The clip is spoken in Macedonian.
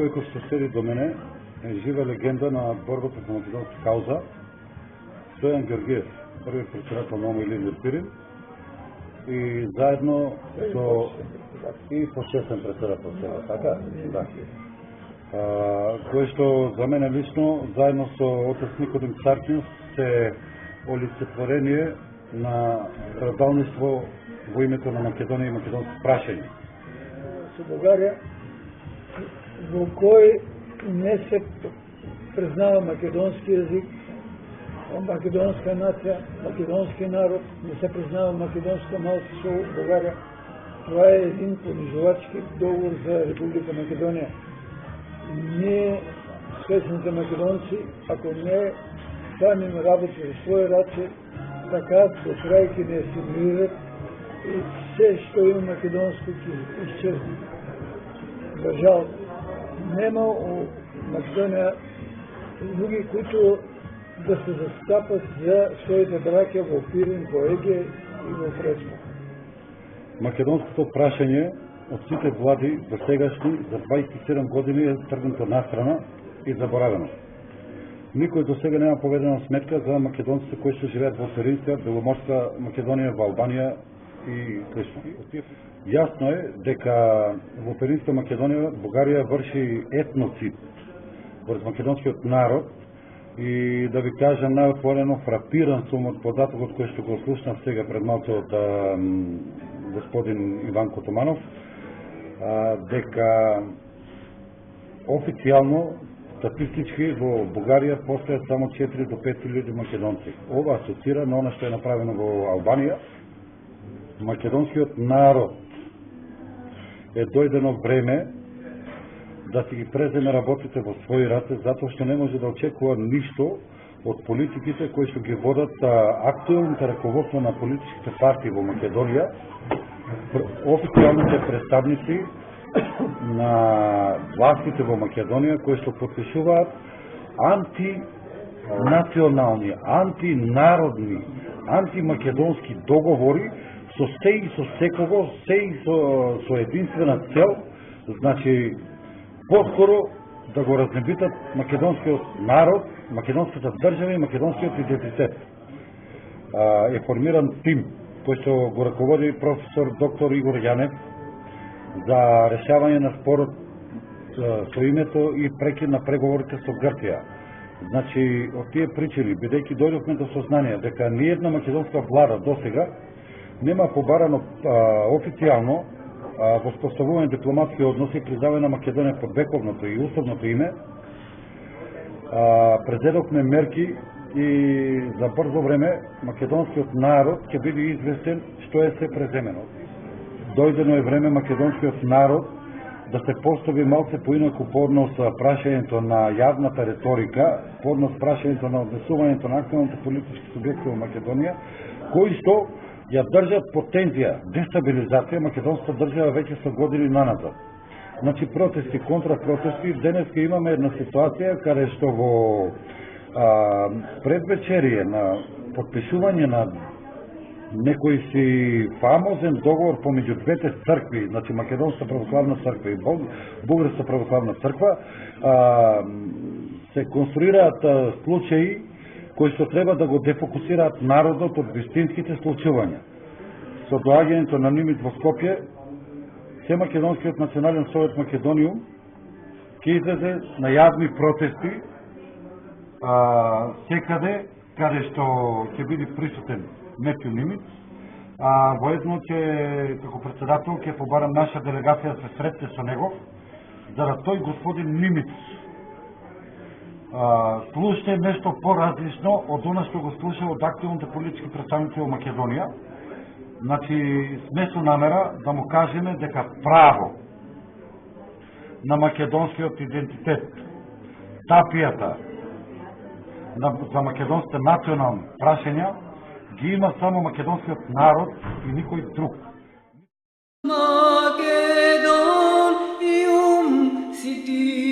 Стојков што седи до мене е жива легенда на борбата за македонска кауза. Стојан Георгиев, први председател на ОМО Илиндир Пирин и заедно со и почетен председател сега, така? Да. Кој што за мене лично, заедно со отец Никодим Царкин, се олицетворение на страдалниство во името на Македонија и македонско прашање. Со Бугарија, во кој не се признава македонски јазик, македонска нација, македонски народ, не се признава македонско малцинство во Бугарија. Това е един понижувачки договор за Република Македонија. Ние, свесните македонци, ако не станем работи за своји раци, така до крај ќе не асимилират и се што има македонско ќе исчезне. За жал, нема у Македонија луѓе които да се застапат за своите браќа во Пирин, во Еге и во Преспа. Македонското прашање од сите влади до сегашни за 27 години е тргнато настрана и заборавено. Никој до сега нема поведена сметка за македонците кои што живеат во Пиринска, Беломорска Македонија, во Албанија и слично. Јасно е дека во Пиринска Македонија Бугарија врши етноцид врз македонскиот народ и да ви кажам најотворено, фрапиран сум од податокот кој што го слушнав сега пред малку од господин Иван Котоманов, дека официјално, статистички во Бугарија постојат само 4 до 5.000 македонци. Ова асоцира на она што е направено во Албанија. Македонскиот народ е дојдено време да си ги преземе работите во своји раце, затоа што не може да очекува ништо од политиките кои што ги водат актуелните раководство на политичките партии во Македонија, официјалните представници на властите во Македонија кои што потпишуваат антинационални, антинародни, антимакедонски договори со се и со секого, се и со единствена цел, значи поскоро да го разнебитат македонскиот народ, македонската држава и македонскиот идентитет. Е формиран тим кој што го раководи професор доктор Игор Јанев за решавање на спорот со името и прекид на преговорите со Грција. Значи, од тие причини, бидејќи дојдовме до сознание дека ниедна македонска влада досега нема побарано официјално воспоставување дипломатски односи и признавање на Македонија под вековното и уставното име, презедовме мерки и за брзо време македонскиот народ ќе биде известен што е се преземено. Дојдено е време македонскиот народ да се постави малце поинаку по однос прашањето на јавната реторика, по однос прашањето на однесувањето на актуелните политички субјекти во Македонија, кои што ја држат под тензија, дестабилизација македонската држава веќе со години наназад. Значи протести, контрапротести, денеска имаме една ситуација каде што во предвечерие на подпишување на некој си фамозен договор помеѓу двете цркви, значи Македонска православна црква и Бугарска православна црква, се конструираат случаи кои што треба да го дефокусираат народот од вистинските случувања. Со доаѓањето на Нимит во Скопје, се Македонскиот национален совет Македониум ќе излезе на јавни протести секаде каде што ќе биде присутен Метју Нимиц. Воедно ќе, како председател, ќе побарам наша делегација да се сретне со него, за да тој господин Нимиц слуша нешто поразлично од она што го слуша од актуелните политички представници во Македонија. Значи, сме со намера да му кажеме дека право на македонскиот идентитет, тапијата за македонските национални прашања ги има само македонскиот народ и никој друг. Македониум си ти